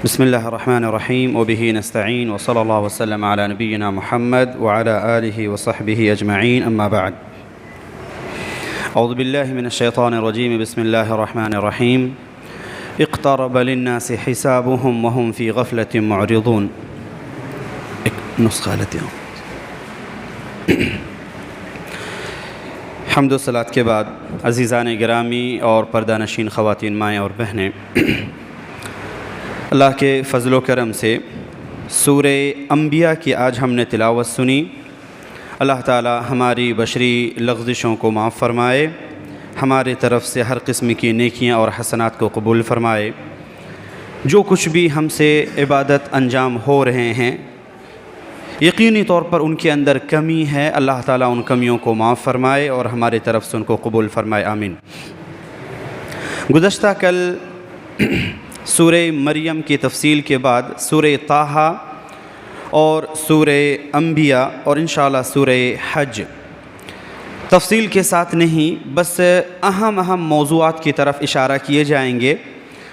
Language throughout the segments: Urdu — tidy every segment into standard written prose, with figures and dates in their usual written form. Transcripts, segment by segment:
بسم الله الرحمن الرحيم وبه نستعين وصلى الله وسلم على نبينا محمد وعلى آله وصحبه أجمعين أما بعد أعوذ بالله من الشيطان الرجيم بسم الله الرحمن الرحيم اقترب للناس حسابهم وهم في غفلة معرضون نسخة حمد و صلات کے بعد عزیزان گرامی اور پردہ نشین خواتین مائیں اور بہنیں، اللہ کے فضل و کرم سے سورہ انبیاء کی آج ہم نے تلاوت سنی۔ اللہ تعالی ہماری بشری لغزشوں کو معاف فرمائے، ہمارے طرف سے ہر قسم کی نیکیاں اور حسنات کو قبول فرمائے۔ جو کچھ بھی ہم سے عبادت انجام ہو رہے ہیں، یقینی طور پر ان کے اندر کمی ہے، اللہ تعالیٰ ان کمیوں کو معاف فرمائے اور ہمارے طرف سے ان کو قبول فرمائے، آمین۔ گزشتہ کل سورہ مریم کی تفصیل کے بعد سورہ طٰہٰ اور سورہ انبیاء اور انشاءاللہ سورہ حج تفصیل کے ساتھ نہیں، بس اہم موضوعات کی طرف اشارہ کیے جائیں گے،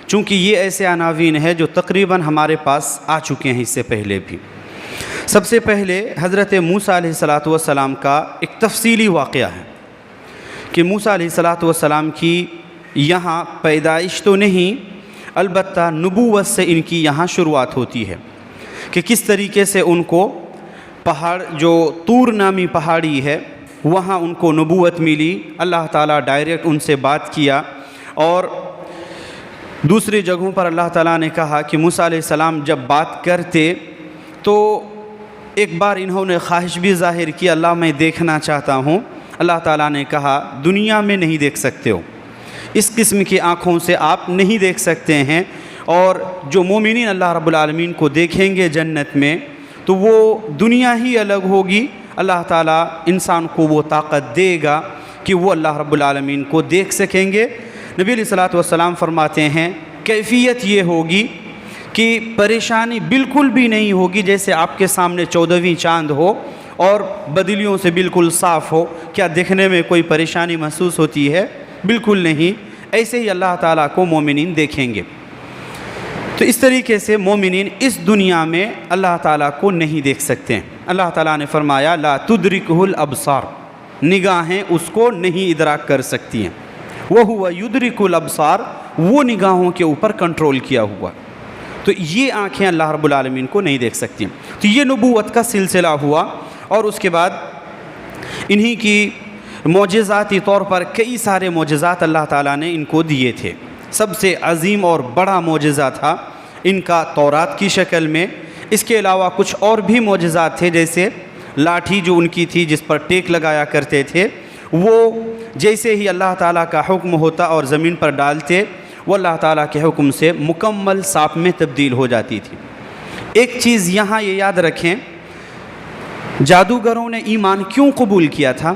چونکہ یہ ایسے عناوین ہیں جو تقریباً ہمارے پاس آ چکے ہیں اس سے پہلے بھی۔ سب سے پہلے حضرت موسیٰ علیہ السلام کا ایک تفصیلی واقعہ ہے کہ موسیٰ علیہ السلام کی یہاں پیدائش تو نہیں، البتہ نبوت سے ان کی یہاں شروعات ہوتی ہے کہ کس طریقے سے ان کو پہاڑ جو طور نامی پہاڑی ہے وہاں ان کو نبوت ملی، اللہ تعالیٰ ڈائریکٹ ان سے بات کیا، اور دوسری جگہوں پر اللہ تعالیٰ نے کہا کہ موسیٰ علیہ السلام جب بات کرتے تو ایک بار انہوں نے خواہش بھی ظاہر کی، اللہ میں دیکھنا چاہتا ہوں۔ اللہ تعالیٰ نے کہا دنیا میں نہیں دیکھ سکتے ہو، اس قسم کی آنکھوں سے آپ نہیں دیکھ سکتے ہیں، اور جو مومنین اللہ رب العالمین کو دیکھیں گے جنت میں تو وہ دنیا ہی الگ ہوگی، اللہ تعالیٰ انسان کو وہ طاقت دے گا کہ وہ اللہ رب العالمین کو دیکھ سکیں گے۔ نبی علیہ السلام فرماتے ہیں کیفیت یہ ہوگی کہ پریشانی بالکل بھی نہیں ہوگی، جیسے آپ کے سامنے 14ویں چاند ہو اور بدلیوں سے بالکل صاف ہو، کیا دیکھنے میں کوئی پریشانی محسوس ہوتی ہے؟ بالکل نہیں۔ ایسے ہی اللہ تعالیٰ کو مومنین دیکھیں گے۔ تو اس طریقے سے مومنین اس دنیا میں اللہ تعالیٰ کو نہیں دیکھ سکتے ہیں۔ اللہ تعالیٰ نے فرمایا لا تدرکہ الابصار، نگاہیں اس کو نہیں ادراک کر سکتی ہیں، وہو یدرک الابصار، وہ نگاہوں کے اوپر کنٹرول کیا ہوا، تو یہ آنکھیں اللہ رب العالمین کو نہیں دیکھ سکتی ہیں۔ تو یہ نبوت کا سلسلہ ہوا، اور اس کے بعد انہی کی معجزاتی طور پر کئی سارے معجزات اللہ تعالیٰ نے ان کو دیے تھے۔ سب سے عظیم اور بڑا معجزہ تھا ان کا تورات کی شکل میں۔ اس کے علاوہ کچھ اور بھی معجزات تھے، جیسے لاٹھی جو ان کی تھی جس پر ٹیک لگایا کرتے تھے، وہ جیسے ہی اللہ تعالیٰ کا حکم ہوتا اور زمین پر ڈالتے، وہ اللہ تعالیٰ کے حکم سے مکمل سانپ میں تبدیل ہو جاتی تھی۔ ایک چیز یہاں یہ یاد رکھیں، جادوگروں نے ایمان کیوں قبول کیا تھا؟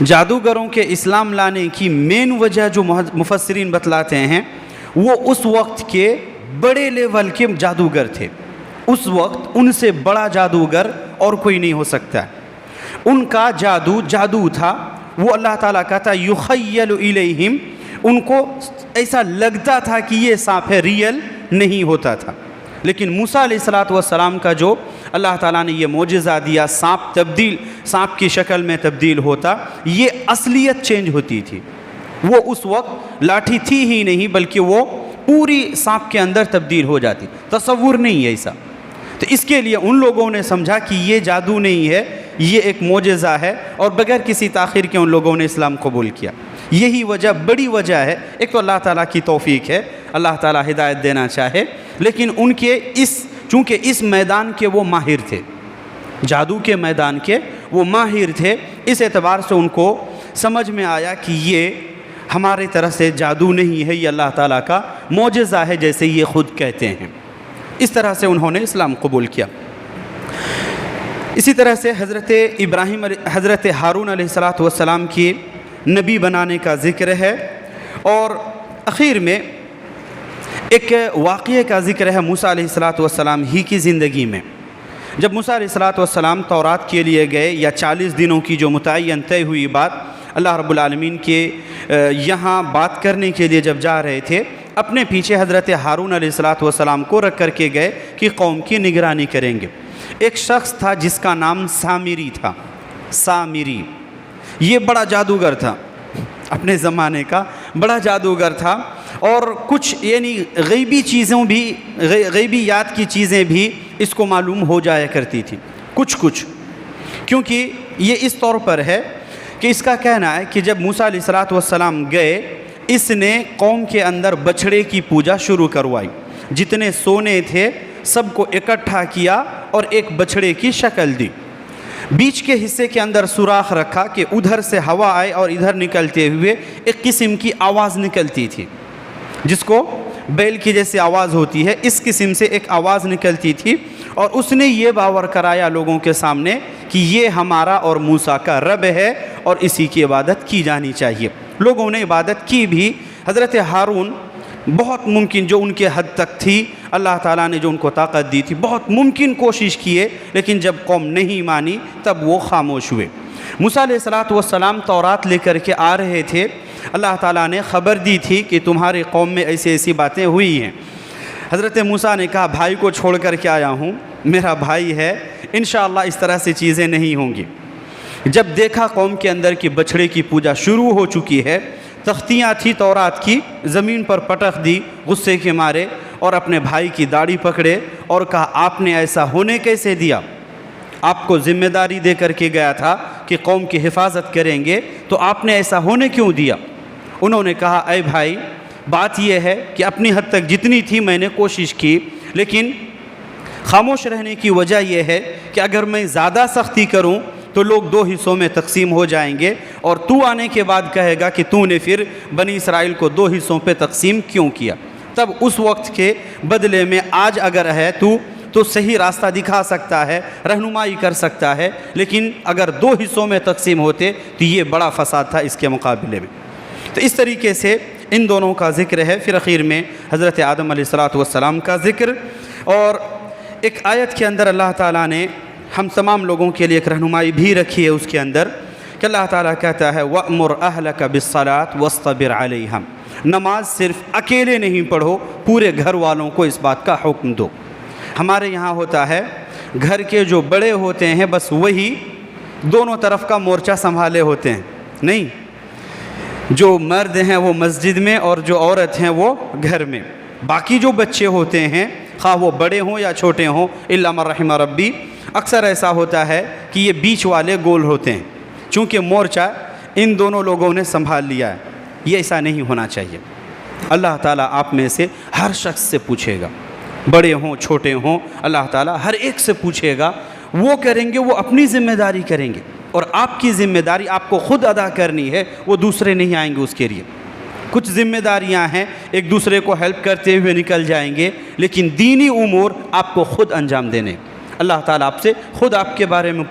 جادوگروں کے اسلام لانے کی مین وجہ جو مفسرین بتلاتے ہیں، وہ اس وقت کے بڑے لیول کے جادوگر تھے۔ اس وقت ان سے بڑا جادوگر اور کوئی نہیں ہو سکتا۔ ان کا جادو تھا، وہ اللہ تعالیٰ کا تھا یخیل الیہم، ان کو ایسا لگتا تھا کہ یہ سانپ ہے، ریئل نہیں ہوتا تھا۔ لیکن موسیٰ علیہ السلام کا جو اللہ تعالیٰ نے یہ معجزہ دیا، سانپ کی شکل میں تبدیل ہوتا، یہ اصلیت چینج ہوتی تھی۔ وہ اس وقت لاٹھی تھی ہی نہیں، بلکہ وہ پوری سانپ کے اندر تبدیل ہو جاتی، تصور نہیں ہے ایسا۔ تو اس کے لیے ان لوگوں نے سمجھا کہ یہ جادو نہیں ہے، یہ ایک معجزہ ہے، اور بغیر کسی تاخیر کے ان لوگوں نے اسلام قبول کیا۔ یہی وجہ، بڑی وجہ ہے۔ ایک تو اللہ تعالیٰ کی توفیق ہے، اللہ تعالیٰ ہدایت دینا چاہے، لیکن ان کے چونکہ اس میدان کے وہ ماہر تھے، جادو کے میدان کے وہ ماہر تھے، اس اعتبار سے ان کو سمجھ میں آیا کہ یہ ہمارے طرح سے جادو نہیں ہے، یہ اللہ تعالیٰ کا معجزہ ہے، جیسے یہ خود کہتے ہیں۔ اس طرح سے انہوں نے اسلام قبول کیا۔ اسی طرح سے حضرت ہارون علیہ السلام کی نبی بنانے کا ذکر ہے، اور اخیر میں ایک واقعے کا ذکر ہے موسیٰ علیہ السلام ہی کی زندگی میں۔ جب موسیٰ علیہ السلام تورات کے لیے گئے، یا 40 دنوں کی جو متعین طے ہوئی بات، اللہ رب العالمین کے یہاں بات کرنے کے لیے جب جا رہے تھے اپنے پیچھے حضرت ہارون علیہ السلام کو رکھ کر کے گئے کہ قوم کی نگرانی کریں گے۔ ایک شخص تھا جس کا نام سامری تھا، سامری، یہ بڑا جادوگر تھا، اپنے زمانے کا بڑا جادوگر تھا، اور کچھ یعنی غیبیات کی چیزیں بھی اس کو معلوم ہو جایا کرتی تھی، کچھ کیونکہ یہ اس طور پر ہے کہ اس کا کہنا ہے کہ جب موسیٰ علیہ السلام گئے، اس نے قوم کے اندر بچھڑے کی پوجا شروع کروائی، جتنے سونے تھے سب کو اکٹھا کیا اور ایک بچھڑے کی شکل دی، بیچ کے حصے کے اندر سوراخ رکھا کہ ادھر سے ہوا آئے اور ادھر نکلتے ہوئے ایک قسم کی آواز نکلتی تھی، جس کو بیل کی جیسے آواز ہوتی ہے اس قسم سے ایک آواز نکلتی تھی، اور اس نے یہ باور کرایا لوگوں کے سامنے کہ یہ ہمارا اور موسیٰ کا رب ہے اور اسی کی عبادت کی جانی چاہیے۔ لوگوں نے عبادت کی بھی۔ حضرت ہارون بہت ممکن جو ان کے حد تک تھی، اللہ تعالیٰ نے جو ان کو طاقت دی تھی، بہت ممکن کوشش کیے، لیکن جب قوم نہیں مانی تب وہ خاموش ہوئے۔ موسیٰ علیہ السلام تورات لے کر کے آ رہے تھے، اللہ تعالیٰ نے خبر دی تھی کہ تمہاری قوم میں ایسی باتیں ہوئی ہیں۔ حضرت موسیٰ نے کہا بھائی کو چھوڑ کر کے آیا ہوں، میرا بھائی ہے، انشاءاللہ اس طرح سے چیزیں نہیں ہوں گی۔ جب دیکھا قوم کے اندر کی بچھڑے کی پوجا شروع ہو چکی ہے، تختیاں تھی تورات کی، زمین پر پٹخ دی غصے کے مارے، اور اپنے بھائی کی داڑھی پکڑے اور کہا آپ نے ایسا ہونے کیسے دیا؟ آپ کو ذمہ داری دے کر کے گیا تھا کہ قوم کی حفاظت کریں گے، تو آپ نے ایسا ہونے کیوں دیا؟ انہوں نے کہا اے بھائی، بات یہ ہے کہ اپنی حد تک جتنی تھی میں نے کوشش کی، لیکن خاموش رہنے کی وجہ یہ ہے کہ اگر میں زیادہ سختی کروں تو لوگ دو حصوں میں تقسیم ہو جائیں گے، اور تو آنے کے بعد کہے گا کہ تو نے پھر بنی اسرائیل کو دو حصوں پہ تقسیم کیوں کیا؟ تب اس وقت کے بدلے میں آج اگر ہے تو صحیح راستہ دکھا سکتا ہے، رہنمائی کر سکتا ہے، لیکن اگر دو حصوں میں تقسیم ہوتے تو یہ بڑا فساد تھا اس کے مقابلے میں۔ تو اس طریقے سے ان دونوں کا ذکر ہے، پھر اخیر میں حضرت آدم علیہ السلام کا ذکر، اور ایک آیت کے اندر اللہ تعالیٰ نے ہم تمام لوگوں کے لیے ایک رہنمائی بھی رکھی ہے اس کے اندر، کہ اللہ تعالیٰ کہتا ہے وَأْمُرْ أَهْلَكَ بِالصَّلَاةِ وَاصْطَبِرْ عَلَيْهَا، نماز صرف اکیلے نہیں پڑھو، پورے گھر والوں کو اس بات کا حکم دو۔ ہمارے یہاں ہوتا ہے گھر کے جو بڑے ہوتے ہیں بس وہی دونوں طرف کا مورچہ سنبھالے ہوتے ہیں، نہیں، جو مرد ہیں وہ مسجد میں اور جو عورت ہیں وہ گھر میں، باقی جو بچے ہوتے ہیں خواہ وہ بڑے ہوں یا چھوٹے ہوں، الا من رحم ربی، اکثر ایسا ہوتا ہے کہ یہ بیچ والے گول ہوتے ہیں، چونکہ مورچہ ان دونوں لوگوں نے سنبھال لیا ہے۔ یہ ایسا نہیں ہونا چاہیے۔ اللہ تعالیٰ آپ میں سے ہر شخص سے پوچھے گا، بڑے ہوں چھوٹے ہوں، اللہ تعالیٰ ہر ایک سے پوچھے گا، وہ کریں گے، وہ اپنی ذمہ داری کریں گے، اور آپ کی ذمہ داری آپ کو خود ادا کرنی ہے، وہ دوسرے نہیں آئیں گے اس کے لیے۔ کچھ ذمہ داریاں ہیں ایک دوسرے کو ہیلپ کرتے ہوئے نکل جائیں گے، لیکن دینی امور آپ کو خود انجام دینے۔ اللہ تعالیٰ آپ سے خود آپ کے بارے میں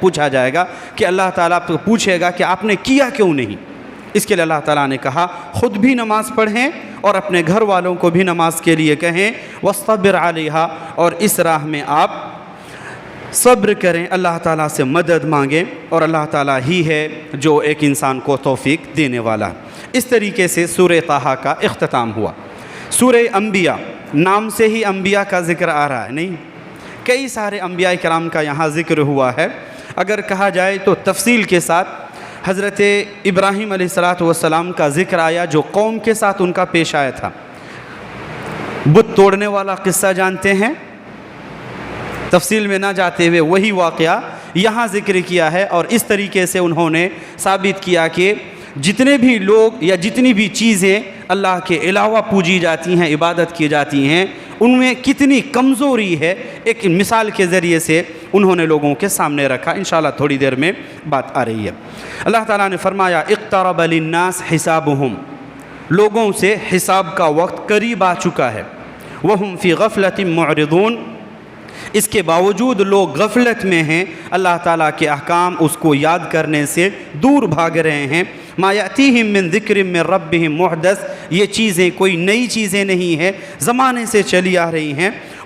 پوچھا جائے گا کہ اللہ تعالیٰ آپ کو پوچھے گا کہ آپ نے کیا کیوں نہیں۔ اس کے لیے اللہ تعالیٰ نے کہا خود بھی نماز پڑھیں اور اپنے گھر والوں کو بھی نماز کے لیے کہیں، وَاصْطَبِرْ عَلَيْهَا، اور اس راہ میں آپ صبر کریں، اللہ تعالیٰ سے مدد مانگیں، اور اللہ تعالیٰ ہی ہے جو ایک انسان کو توفیق دینے والا ہے۔ اس طریقے سے سورہ طٰہٰ کا اختتام ہوا۔ سورہ انبیاء، نام سے ہی انبیاء کا ذکر آ رہا ہے، نہیں، کئی سارے انبیاء کرام کا یہاں ذکر ہوا ہے۔ اگر کہا جائے تو تفصیل کے ساتھ حضرت ابراہیم علیہ السلام کا ذکر آیا، جو قوم کے ساتھ ان کا پیش آیا تھا۔ بت توڑنے والا قصہ جانتے ہیں، تفصیل میں نہ جاتے ہوئے وہی واقعہ یہاں ذکر کیا ہے، اور اس طریقے سے انہوں نے ثابت کیا کہ جتنے بھی لوگ یا جتنی بھی چیزیں اللہ کے علاوہ پوجی جاتی ہیں، عبادت کی جاتی ہیں، ان میں کتنی کمزوری ہے، ایک مثال کے ذریعے سے انہوں نے لوگوں کے سامنے رکھا۔ انشاءاللہ تھوڑی دیر میں بات آ رہی ہے۔ اللہ تعالیٰ نے فرمایا اقترب للناس حسابهم، لوگوں سے حساب کا وقت قریب آ چکا ہے، وہم فی غفلۃ معرضون، اس کے باوجود لوگ غفلت میں ہیں، اللہ تعالیٰ کے احکام اس کو یاد کرنے سے دور بھاگ رہے ہیں۔ ما یأتیہم من ذکر من ربہم محدث، یہ چیزیں کوئی نئی چیزیں نہیں ہیں، زمانے سے چلی آ رہی ہیں۔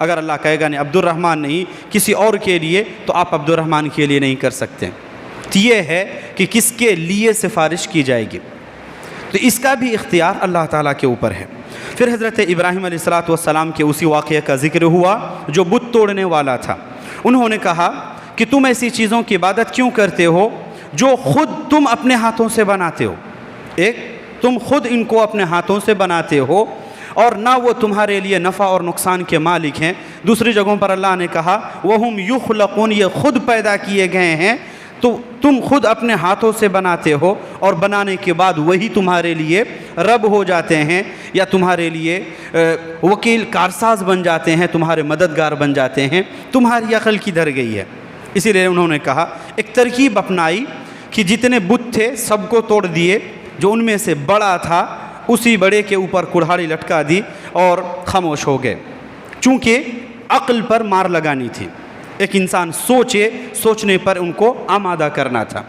اگر اللہ کہے گا نہیں عبد الرحمن نہیں کسی اور کے لیے تو آپ عبد الرحمن کے لیے نہیں کر سکتے. تو یہ ہے کہ کس کے لیے سفارش کی جائے گی، تو اس کا بھی اختیار اللہ تعالیٰ کے اوپر ہے. پھر حضرت ابراہیم علیہ السلام کے اسی واقعے کا ذکر ہوا جو بت توڑنے والا تھا. انہوں نے کہا کہ تم ایسی چیزوں کی عبادت کیوں کرتے ہو جو خود تم اپنے ہاتھوں سے بناتے ہو. ایک تم خود ان کو اپنے ہاتھوں سے بناتے ہو اور نہ وہ تمہارے لیے نفع اور نقصان کے مالک ہیں. دوسری جگہوں پر اللہ نے کہا وَهُمْ يُخْلَقُونَ، یہ خود پیدا کیے گئے ہیں، تو تم خود اپنے ہاتھوں سے بناتے ہو اور بنانے کے بعد وہی تمہارے لیے رب ہو جاتے ہیں یا تمہارے لیے وکیل کارساز بن جاتے ہیں، تمہارے مددگار بن جاتے ہیں. تمہاری عقل کدھر گئی ہے؟ اسی لیے انہوں نے کہا ایک ترکیب اپنائی کہ جتنے بت تھے سب کو توڑ دیے، جو ان میں سے بڑا تھا اسی بڑے کے اوپر کڑھاڑی لٹکا دی اور خاموش ہو گئے. چونکہ عقل پر مار لگانی تھی، ایک انسان سوچنے پر ان کو آمادہ کرنا تھا.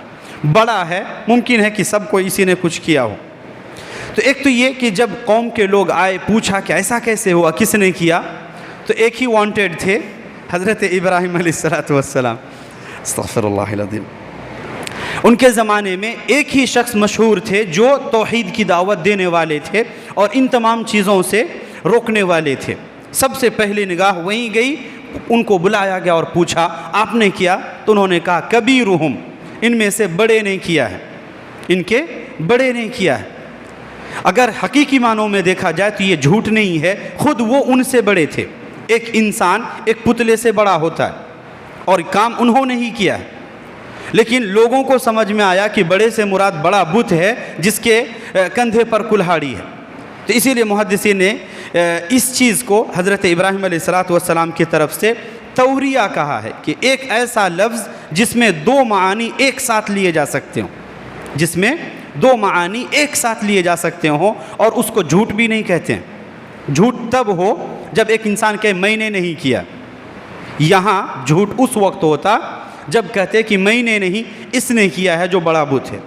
بڑا ہے، ممکن ہے کہ سب کو اسی نے کچھ کیا ہو. تو ایک تو یہ کہ جب قوم کے لوگ آئے پوچھا کہ ایسا کیسے ہوا، کس نے کیا، تو ایک ہی وانٹیڈ تھے، حضرت ابراہیم علیہ السلام. استغفر اللہ العظیم. ان کے زمانے میں ایک ہی شخص مشہور تھے جو توحید کی دعوت دینے والے تھے اور ان تمام چیزوں سے روکنے والے تھے. سب سے پہلی نگاہ وہیں گئی، ان کو بلایا گیا اور پوچھا آپ نے کیا؟ تو انہوں نے کہا کبیرہم، ان میں سے بڑے نے کیا ہے، ان کے بڑے نے کیا ہے. اگر حقیقی معنوں میں دیکھا جائے تو یہ جھوٹ نہیں ہے، خود وہ ان سے بڑے تھے. ایک انسان ایک پتلے سے بڑا ہوتا ہے اور کام انہوں نے ہی کیا ہے، لیکن لوگوں کو سمجھ میں آیا کہ بڑے سے مراد بڑا بت ہے جس کے کندھے پر کلہاڑی ہے. تو اسی لیے محدثین نے اس چیز کو حضرت ابراہیم علیہ السلام کی طرف سے توریہ کہا ہے کہ ایک ایسا لفظ جس میں دو معانی ایک ساتھ لیے جا سکتے ہوں، جس میں دو معانی ایک ساتھ لیے جا سکتے ہوں، اور اس کو جھوٹ بھی نہیں کہتے ہیں. جھوٹ تب ہو جب ایک انسان کہے میں نے نہیں کیا. یہاں جھوٹ اس وقت ہوتا جب کہتے کہ میں نے نہیں، اس نے کیا ہے جو بڑا بت ہے.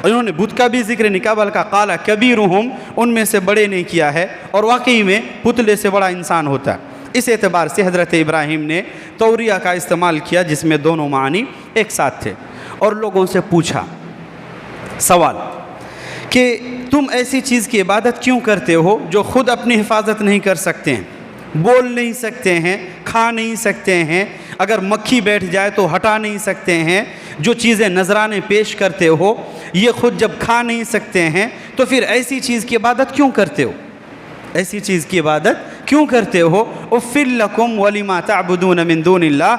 اور انہوں نے بت کا بھی ذکر نہیں کیا بلکہ قال کبیرہم، ان میں سے بڑے نے کیا ہے، اور واقعی میں پتلے سے بڑا انسان ہوتا ہے. اس اعتبار سے حضرت ابراہیم نے توریہ کا استعمال کیا جس میں دونوں معنی ایک ساتھ تھے. اور لوگوں سے پوچھا سوال کہ تم ایسی چیز کی عبادت کیوں کرتے ہو جو خود اپنی حفاظت نہیں کر سکتے ہیں، بول نہیں سکتے ہیں، کھا نہیں سکتے ہیں، اگر مکھی بیٹھ جائے تو ہٹا نہیں سکتے ہیں، جو چیزیں نذرانے پیش کرتے ہو یہ خود جب کھا نہیں سکتے ہیں، تو پھر ایسی چیز کی عبادت کیوں کرتے ہو؟ ایسی چیز کی عبادت کیوں کرتے ہو؟ اُفٍّ لَكُمْ وَلِمَا تَعْبُدُونَ مِن دُونِ اللَّهِ.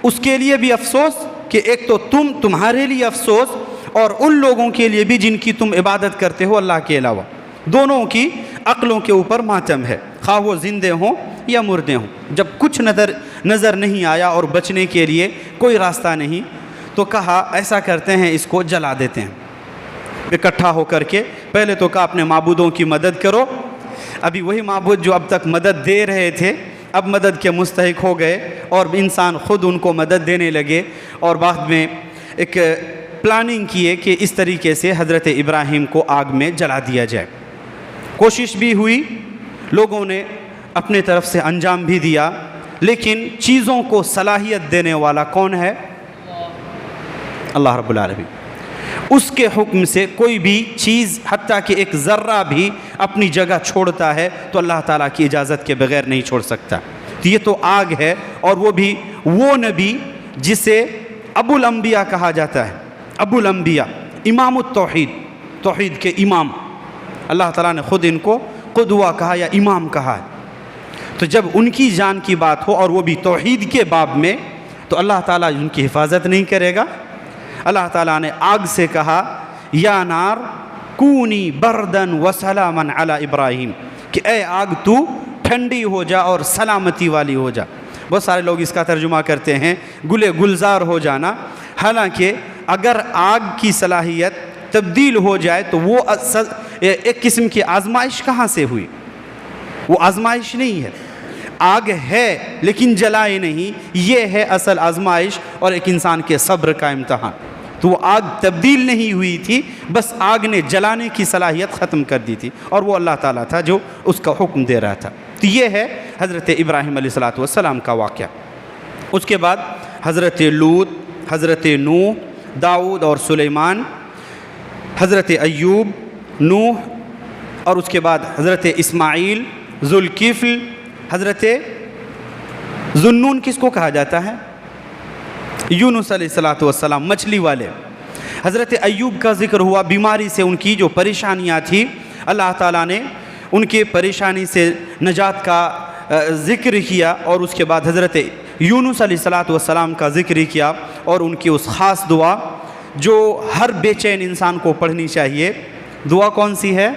اس کے لیے بھی افسوس کہ ایک تو تمہارے لیے افسوس، اور ان لوگوں کے لیے بھی جن کی تم عبادت کرتے ہو اللہ کے علاوہ. دونوں کی عقلوں کے اوپر ماتم ہے، خواہ وہ زندے ہوں یا مردے ہوں. جب کچھ نظر نہیں آیا اور بچنے کے لیے کوئی راستہ نہیں، تو کہا ایسا کرتے ہیں اس کو جلا دیتے ہیں. اکٹھا ہو کر کے پہلے تو کہا اپنے معبودوں کی مدد کرو. ابھی وہی معبود جو اب تک مدد دے رہے تھے اب مدد کے مستحق ہو گئے، اور انسان خود ان کو مدد دینے لگے، اور بعد میں ایک پلاننگ کیے کہ اس طریقے سے حضرت ابراہیم کو آگ میں جلا دیا جائے. کوشش بھی ہوئی، لوگوں نے اپنے طرف سے انجام بھی دیا، لیکن چیزوں کو صلاحیت دینے والا کون ہے؟ اللہ رب العالمین. اس کے حکم سے کوئی بھی چیز حتیٰ کہ ایک ذرہ بھی اپنی جگہ چھوڑتا ہے تو اللہ تعالیٰ کی اجازت کے بغیر نہیں چھوڑ سکتا. تو یہ تو آگ ہے، اور وہ بھی وہ نبی جسے ابو الانبیاء کہا جاتا ہے. ابو الانبیاء، امام التوحید، توحید کے امام. اللہ تعالیٰ نے خود ان کو قدوہ کہا یا امام کہا ہے. تو جب ان کی جان کی بات ہو اور وہ بھی توحید کے باب میں، تو اللہ تعالیٰ ان کی حفاظت نہیں کرے گا. اللہ تعالیٰ نے آگ سے کہا یا نار کونی بردن وسلاما علی ابراہیم، کہ اے آگ تو ٹھنڈی ہو جا اور سلامتی والی ہو جا. بہت سارے لوگ اس کا ترجمہ کرتے ہیں گلے گلزار ہو جانا. حالانکہ اگر آگ کی صلاحیت تبدیل ہو جائے تو وہ ایک قسم کی آزمائش کہاں سے ہوئی؟ وہ آزمائش نہیں ہے. آگ ہے لیکن جلائے نہیں، یہ ہے اصل آزمائش اور ایک انسان کے صبر کا امتحان. تو وہ آگ تبدیل نہیں ہوئی تھی، بس آگ نے جلانے کی صلاحیت ختم کر دی تھی، اور وہ اللہ تعالیٰ تھا جو اس کا حکم دے رہا تھا۔ تو یہ ہے حضرت ابراہیم علیہ السلام کا واقعہ۔ اس کے بعد حضرت لوط، حضرت نوح، داؤد اور سلیمان، حضرت ایوب، نوح، اور اس کے بعد حضرت اسماعیل، ذوالکفل، حضرت ذوالنون کس کو کہا جاتا ہے؟ یونس علیہ السلام، مچھلی والے۔ حضرت ایوب کا ذکر ہوا، بیماری سے ان کی جو پریشانیاں تھیں اللہ تعالیٰ نے ان کے پریشانی سے نجات کا ذکر کیا، اور اس کے بعد حضرت یونس علیہ السلام کا ذکر کیا، اور ان کی اس خاص دعا جو ہر بے چین انسان کو پڑھنی چاہیے۔ دعا کون سی ہے؟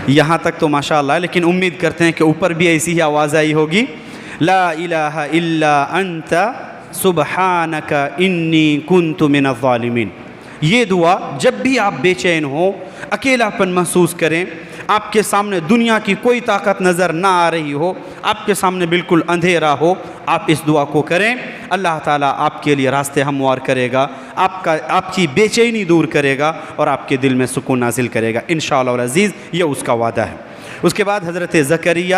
یہاں تک تو ماشاءاللہ، لیکن امید کرتے ہیں کہ اوپر بھی ایسی ہی آواز آئی ہوگی۔ لا الہ الا انت سبحانک انی کنت من الظالمین۔ یہ دعا جب بھی آپ بے چین ہو، اکیلا پن محسوس کریں، آپ کے سامنے دنیا کی کوئی طاقت نظر نہ آ رہی ہو، آپ کے سامنے بالکل اندھیرا ہو، آپ اس دعا کو کریں، اللہ تعالیٰ آپ کے لیے راستے ہموار کرے گا، آپ کی بے چینی دور کرے گا، اور آپ کے دل میں سکون نازل کرے گا انشاءاللہ العزیز، یہ اس کا وعدہ ہے۔ اس کے بعد حضرت زکریہ،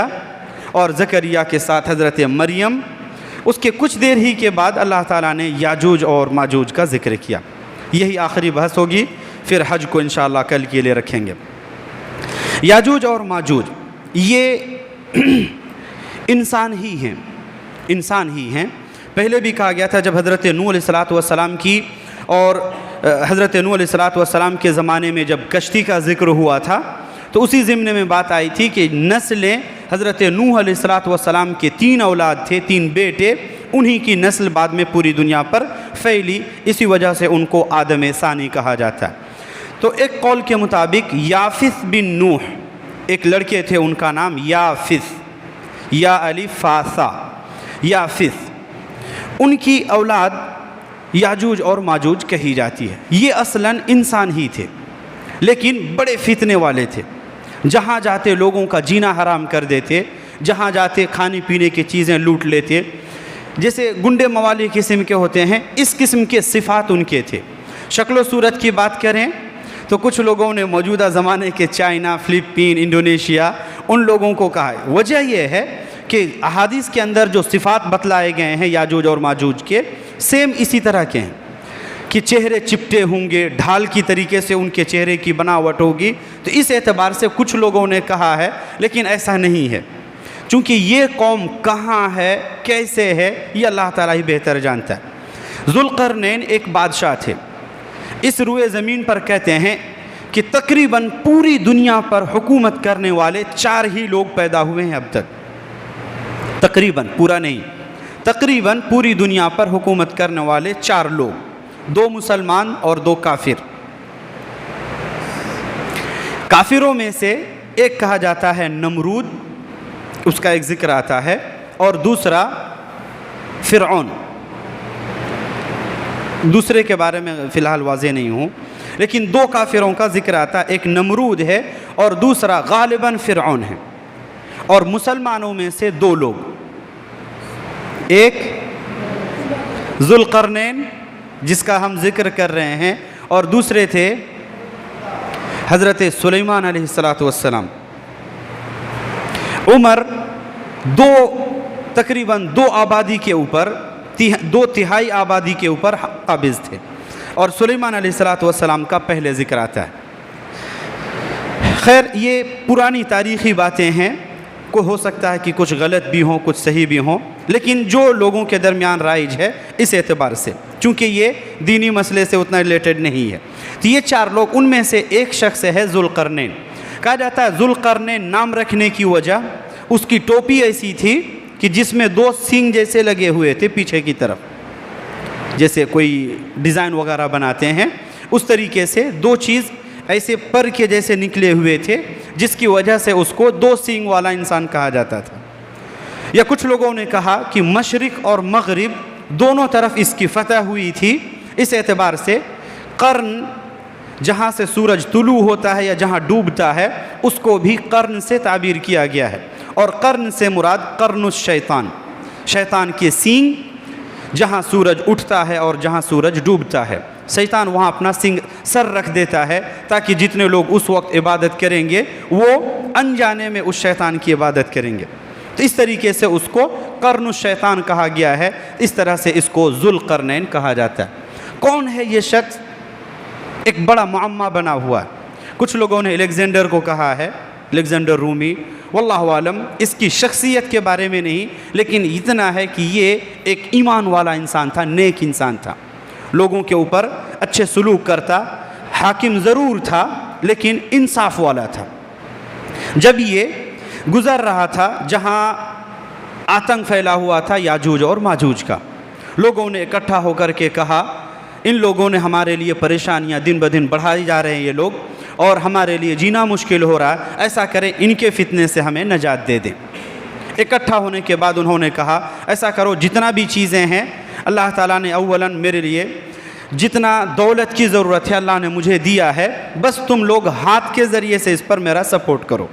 اور زکریہ کے ساتھ حضرت مریم، اس کے کچھ دیر ہی کے بعد اللہ تعالیٰ نے یاجوج اور ماجوج کا ذکر کیا۔ یہی آخری بحث ہوگی، پھر حج کو انشاءاللہ کل کے لیے رکھیں گے۔ یاجوج اور ماجوج یہ انسان ہی ہیں۔ پہلے بھی کہا گیا تھا جب حضرت نوح علیہ السلام کی اور حضرت نوح علیہ السلام کے زمانے میں جب کشتی کا ذکر ہوا تھا، تو اسی ضمن میں بات آئی تھی کہ نسلیں حضرت نوح علیہ السلام کے 3 اولاد تھے، 3 بیٹے، انہی کی نسل بعد میں پوری دنیا پر پھیلی، اسی وجہ سے ان کو آدم ثانی کہا جاتا ہے۔ تو ایک قول کے مطابق یافث بن نوح ایک لڑکے تھے، ان کا نام یافث، یا الف فاسا، یافث، ان کی اولاد یاجوج اور ماجوج کہی جاتی ہے۔ یہ اصلاً انسان ہی تھے، لیکن بڑے فتنے والے تھے، جہاں جاتے لوگوں کا جینا حرام کر دیتے، جہاں جاتے کھانے پینے کی چیزیں لوٹ لیتے، جیسے گنڈے موالی قسم کے ہوتے ہیں، اس قسم کے صفات ان کے تھے۔ شکل و صورت کی بات کریں تو کچھ لوگوں نے موجودہ زمانے کے چائنا، فلپین، انڈونیشیا، ان لوگوں کو کہا ہے۔ وجہ یہ ہے کہ احادیث کے اندر جو صفات بتلائے گئے ہیں یاجوج اور ماجوج کے، سیم اسی طرح کے ہیں کہ چہرے چپٹے ہوں گے، ڈھال کی طریقے سے ان کے چہرے کی بناوٹ ہوگی۔ تو اس اعتبار سے کچھ لوگوں نے کہا ہے، لیکن ایسا نہیں ہے، چونکہ یہ قوم کہاں ہے، کیسے ہے، یہ اللہ تعالیٰ ہی بہتر جانتا ہے۔ ذوالقرنین ایک بادشاہ تھے، اس روئے زمین پر کہتے ہیں کہ تقریباً پوری دنیا پر حکومت کرنے والے 4 ہی لوگ پیدا ہوئے ہیں اب تک، تقریباً، پورا نہیں، تقریباً پوری دنیا پر حکومت کرنے والے 4 لوگ، 2 مسلمان اور 2 کافر۔ کافروں میں سے ایک کہا جاتا ہے نمرود، اس کا ایک ذکر آتا ہے، اور دوسرا فرعون، دوسرے کے بارے میں فی الحال واضح نہیں ہوں، لیکن 2 کافروں کا ذکر آتا ہے، ایک نمرود ہے اور دوسرا غالباً فرعون ہے۔ اور مسلمانوں میں سے 2 لوگ، ایک ذوالقرنین جس کا ہم ذکر کر رہے ہیں، اور دوسرے تھے حضرت سلیمان علیہ السلام۔ عمر تقریباً 2 آبادی کے اوپر، 2/3 آبادی کے اوپر قابض تھے، اور سلیمان علیہ السلام کا پہلے ذکر آتا ہے۔ خیر، یہ پرانی تاریخی باتیں ہیں، کو ہو سکتا ہے کہ کچھ غلط بھی ہوں، کچھ صحیح بھی ہوں، لیکن جو لوگوں کے درمیان رائج ہے اس اعتبار سے، چونکہ یہ دینی مسئلے سے اتنا ریلیٹڈ نہیں ہے۔ تو یہ 4 لوگ، ان میں سے ایک شخص ہے ذوالقرنین۔ کہا جاتا ہے ذوالقرنین نام رکھنے کی وجہ اس کی ٹوپی ایسی تھی کہ جس میں 2 سینگ جیسے لگے ہوئے تھے پیچھے کی طرف، جیسے کوئی ڈیزائن وغیرہ بناتے ہیں اس طریقے سے 2 چیز ایسے پر کے جیسے نکلے ہوئے تھے، جس کی وجہ سے اس کو 2 سینگ والا انسان کہا جاتا تھا۔ یا کچھ لوگوں نے کہا کہ مشرق اور مغرب دونوں طرف اس کی فتح ہوئی تھی، اس اعتبار سے قرن، جہاں سے سورج طلوع ہوتا ہے یا جہاں ڈوبتا ہے، اس کو بھی قرن سے تعبیر کیا گیا ہے، اور قرن سے مراد قرن الشیطان، شیطان کے سینگ جہاں سورج اٹھتا ہے اور جہاں سورج ڈوبتا ہے، شیطان وہاں اپنا سر رکھ دیتا ہے تاکہ جتنے لوگ اس وقت عبادت کریں گے وہ انجانے میں اس شیطان کی عبادت کریں گے۔ تو اس طریقے سے اس کو قرن الشیطان کہا گیا ہے، اس طرح سے اس کو ذو القرنین کہا جاتا ہے۔ کون ہے یہ شخص؟ ایک بڑا معمہ بنا ہوا ہے۔ کچھ لوگوں نے الیگزینڈر کو کہا ہے، الیگزینڈر رومی، واللہ عالم اس کی شخصیت کے بارے میں نہیں، لیکن اتنا ہے کہ یہ ایک ایمان والا انسان تھا، نیک انسان تھا، لوگوں کے اوپر اچھے سلوک کرتا، حاکم ضرور تھا لیکن انصاف والا تھا۔ جب یہ گزر رہا تھا جہاں آتنک پھیلا ہوا تھا یاجوج اور ماجوج کا، لوگوں نے اکٹھا ہو کر کے کہا ان لوگوں نے ہمارے لیے پریشانیاں دن بدن بڑھائی جا رہے ہیں یہ لوگ، اور ہمارے لیے جینا مشکل ہو رہا ہے، ایسا کریں ان کے فتنے سے ہمیں نجات دے دیں۔ اکٹھا ہونے کے بعد انہوں نے کہا ایسا کرو جتنا بھی چیزیں ہیں اللہ تعالیٰ نے اولاً میرے لیے جتنا دولت کی ضرورت ہے اللہ نے مجھے دیا ہے، بس تم لوگ ہاتھ کے ذریعے سے اس پر میرا سپورٹ کرو۔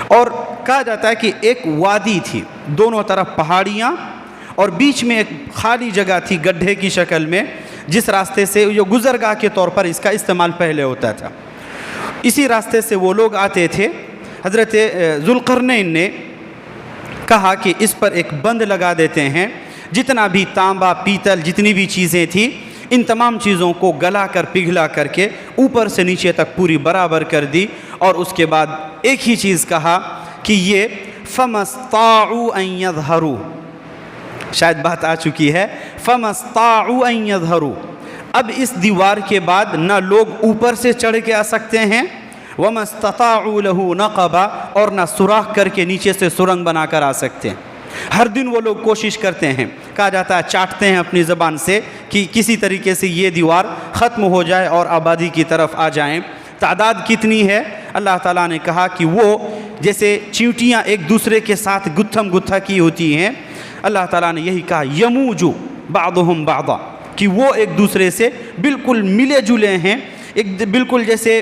اور کہا جاتا ہے کہ ایک وادی تھی، دونوں طرف پہاڑیاں اور بیچ میں ایک خالی جگہ تھی گڈھے کی شکل میں، جس راستے سے جو گزرگاہ کے طور پر اس کا استعمال پہلے ہوتا تھا، اسی راستے سے وہ لوگ آتے تھے۔ حضرت ذو القرنین نے کہا کہ اس پر ایک بند لگا دیتے ہیں، جتنا بھی تانبا پیتل جتنی بھی چیزیں تھیں ان تمام چیزوں کو گلا کر پگھلا کر کے اوپر سے نیچے تک پوری برابر کر دی، اور اس کے بعد ایک ہی چیز کہا کہ یہ فَمَا اسْطَاعُوا أَن يَظْهَرُوا، شاید بات آ چکی ہے، فَمَا اسْطَاعُوا أَن يَظْهَرُوا، اب اس دیوار کے بعد نہ لوگ اوپر سے چڑھ کے آ سکتے ہیں، وَمَا اسْتَطَاعُوا لَهُ نَقَبًا، اور نہ سوراخ کر کے نیچے سے سرنگ بنا کر آ سکتے ہیں۔ ہر دن وہ لوگ کوشش کرتے ہیں، کہا جاتا ہے چاٹتے ہیں اپنی زبان سے کہ کسی طریقے سے یہ دیوار ختم ہو جائے اور آبادی کی طرف آ جائیں۔ تعداد کتنی ہے؟ اللہ تعالیٰ نے کہا کہ وہ جیسے چیونٹیاں ایک دوسرے کے ساتھ گتھم گتھا کی ہوتی ہیں، اللہ تعالیٰ نے یہی کہا یموجو بعضهم بعضا، کہ وہ ایک دوسرے سے بالکل ملے جلے ہیں، ایک بالکل جیسے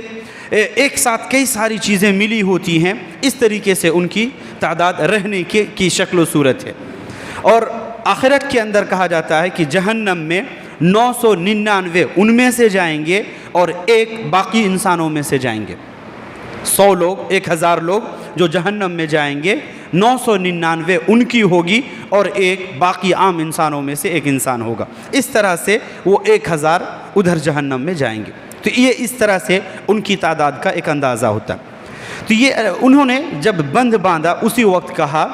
ایک ساتھ کئی ساری چیزیں ملی ہوتی ہیں، اس طریقے سے ان کی تعداد رہنے کی شکل و صورت ہے۔ اور آخرت کے اندر کہا جاتا ہے کہ جہنم میں 999 ان میں سے جائیں گے اور ایک باقی انسانوں میں سے جائیں گے۔ 100 لوگ، 1000 لوگ جو جہنم میں جائیں گے، 999 ان کی ہوگی اور ایک باقی عام انسانوں میں سے ایک انسان ہوگا۔ اس طرح سے وہ 1000 ادھر جہنم میں جائیں گے۔ تو یہ اس طرح سے ان کی تعداد کا ایک اندازہ ہوتا ہے۔ تو یہ انہوں نے جب بند باندھا اسی وقت کہا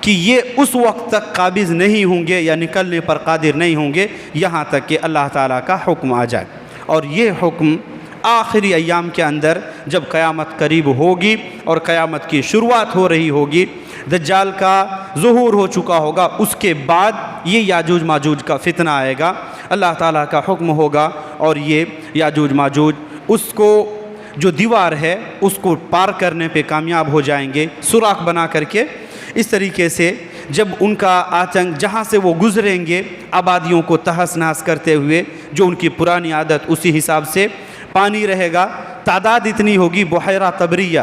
کہ یہ اس وقت تک قابض نہیں ہوں گے یا نکلنے پر قادر نہیں ہوں گے یہاں تک کہ اللہ تعالیٰ کا حکم آ جائے، اور یہ حکم آخری ایام کے اندر جب قیامت قریب ہوگی اور قیامت کی شروعات ہو رہی ہوگی، دجال کا ظہور ہو چکا ہوگا، اس کے بعد یہ یاجوج ماجوج کا فتنہ آئے گا، اللہ تعالیٰ کا حکم ہوگا اور یہ یاجوج ماجوج اس کو جو دیوار ہے اس کو پار کرنے پہ کامیاب ہو جائیں گے، سوراخ بنا کر کے۔ اس طریقے سے جب ان کا آتنک جہاں سے وہ گزریں گے آبادیوں کو تہس نہس کرتے ہوئے، جو ان کی پرانی عادت اسی حساب سے پانی رہے گا، تعداد اتنی ہوگی بحیرہ طبریہ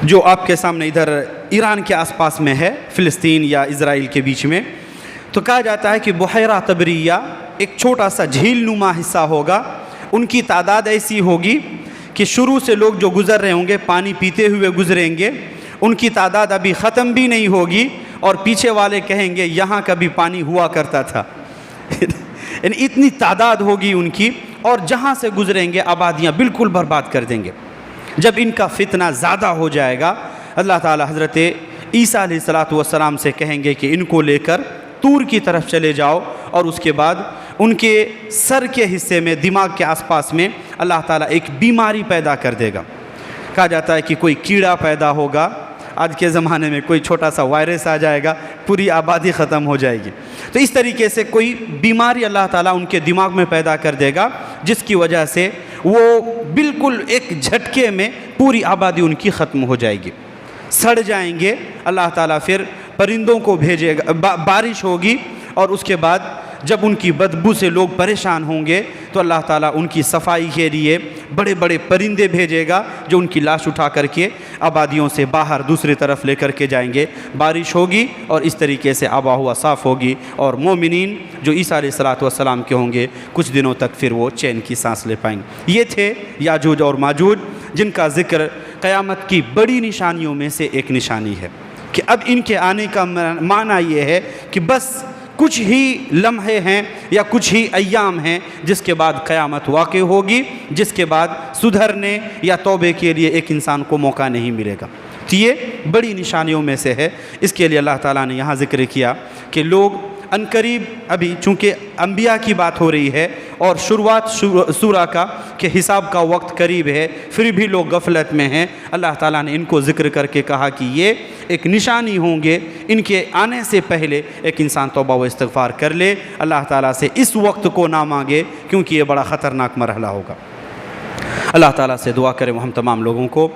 جو آپ کے سامنے ادھر ایران کے آس پاس میں ہے، فلسطین یا اسرائیل کے بیچ میں، تو کہا جاتا ہے کہ بحیرہ طبریہ ایک چھوٹا سا جھیل نما حصہ ہوگا، ان کی تعداد ایسی ہوگی کہ شروع سے لوگ جو گزر رہے ہوں گے پانی پیتے ہوئے گزریں گے، ان کی تعداد ابھی ختم بھی نہیں ہوگی اور پیچھے والے کہیں گے یہاں کبھی پانی ہوا کرتا تھا یعنی اتنی تعداد ہوگی ان کی، اور جہاں سے گزریں گے آبادیاں بالکل برباد کر دیں گے۔ جب ان کا فتنہ زیادہ ہو جائے گا اللہ تعالیٰ حضرت عیسیٰ علیہ السلام سے کہیں گے کہ ان کو لے کر طور کی طرف چلے جاؤ، اور اس کے بعد ان کے سر کے حصے میں دماغ کے آس پاس میں اللہ تعالیٰ ایک بیماری پیدا کر دے گا۔ کہا جاتا ہے کہ کوئی کیڑا پیدا ہوگا، آج کے زمانے میں کوئی چھوٹا سا وائرس آ جائے گا، پوری آبادی ختم ہو جائے گی۔ تو اس طریقے سے کوئی بیماری اللہ تعالیٰ ان کے دماغ میں پیدا کر دے گا، جس کی وجہ سے وہ بالکل ایک جھٹکے میں پوری آبادی ان کی ختم ہو جائے گی، سڑ جائیں گے۔ اللہ تعالیٰ پھر پرندوں کو بھیجے گا، بارش ہوگی، اور اس کے بعد جب ان کی بدبو سے لوگ پریشان ہوں گے تو اللہ تعالیٰ ان کی صفائی کے لیے بڑے بڑے پرندے بھیجے گا جو ان کی لاش اٹھا کر کے آبادیوں سے باہر دوسری طرف لے کر کے جائیں گے. بارش ہوگی اور اس طریقے سے آب و ہوا صاف ہوگی، اور مومنین جو عیسیٰ علیہ السلام کے ہوں گے کچھ دنوں تک پھر وہ چین کی سانس لے پائیں گے. یہ تھے یاجوج اور ماجوج، جن کا ذکر قیامت کی بڑی نشانیوں میں سے ایک نشانی ہے کہ اب ان کے آنے کا معنی یہ ہے کہ بس کچھ ہی لمحے ہیں یا کچھ ہی ایام ہیں جس کے بعد قیامت واقع ہوگی، جس کے بعد سدھرنے یا توبے کے لیے ایک انسان کو موقع نہیں ملے گا. تو یہ بڑی نشانیوں میں سے ہے. اس کے لیے اللہ تعالیٰ نے یہاں ذکر کیا کہ لوگ عنقریب، ابھی چونکہ انبیاء کی بات ہو رہی ہے اور شروعات سورہ کا کہ حساب کا وقت قریب ہے، پھر بھی لوگ غفلت میں ہیں. اللہ تعالیٰ نے ان کو ذکر کر کے کہا کہ یہ ایک نشانی ہوں گے، ان کے آنے سے پہلے ایک انسان توبہ و استغفار کر لے، اللہ تعالیٰ سے اس وقت کو نہ مانگے، کیونکہ یہ بڑا خطرناک مرحلہ ہوگا. اللہ تعالیٰ سے دعا کریں وہ ہم تمام لوگوں کو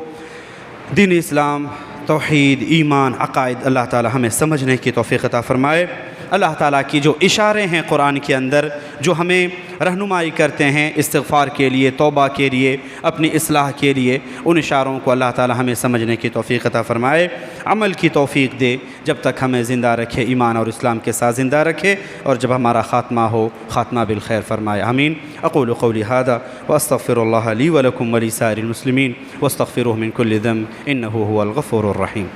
دین اسلام، توحید، ایمان، عقائد اللہ تعالیٰ ہمیں سمجھنے کی توفیق عطا فرمائے. اللہ تعالیٰ کی جو اشارے ہیں قرآن کے اندر جو ہمیں رہنمائی کرتے ہیں استغفار کے لیے، توبہ کے لیے، اپنی اصلاح کے لیے، ان اشاروں کو اللہ تعالیٰ ہمیں سمجھنے کی توفیق عطا فرمائے، عمل کی توفیق دے، جب تک ہمیں زندہ رکھے، ایمان اور اسلام کے ساتھ زندہ رکھے، اور جب ہمارا خاتمہ ہو خاتمہ بالخیر فرمائے. آمین. اقول قولی ھذا واستغفر اللہ لی ولکم ولسائر المسلمین واستغفروہ من کل ذنب انہ هو الغفور الرحیم.